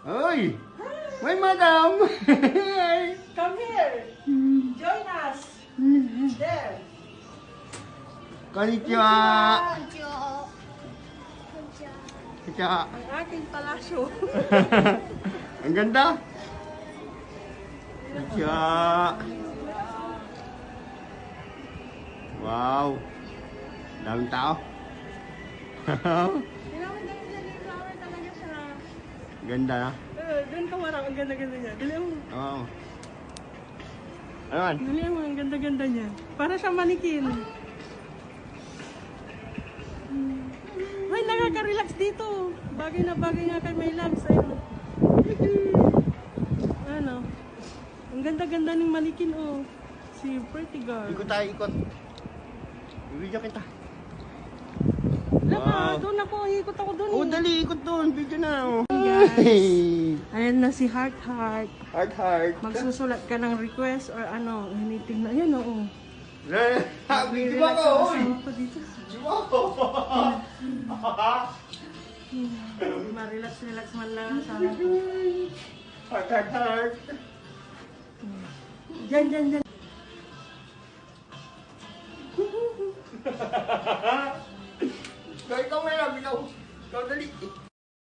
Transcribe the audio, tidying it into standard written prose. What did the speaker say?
Uy! May madam! Come here. Join us. There. Konnichiwa! Konnichiwa! Ang aking palasyo. Ang ganda! Konnichiwa! Wow! Daming tao! Talaga siya. Ganda na? Doon ka marang. Ang ganda-ganda niya. Dali mo. Oo. Ano man? Dali mo. Ang ganda-ganda niya. Para siyang manikin. Ay, nakaka-relax dito. Bagay na bagay nga kay May Labs. Ayun. Ano? Ang ganda-ganda ng manikin, oh. Si Pretty Girl. Ikot tayo, ikot. Video kita. Lama, doon ako. Ikot ako doon. Oh, dali, ikot doon. Video na. Oh. Guys. Ayan na si Heart Heart. Heart, heart. Magsusulat ka ng request or ano. Anything na. Ayan, oo. Video Relax ko, ako oy. pa dito. Video ko. Ma-relax man lang sa... Heart, heart, heart. Diyan. Ikaw may lang, ikaw. Ikaw dali.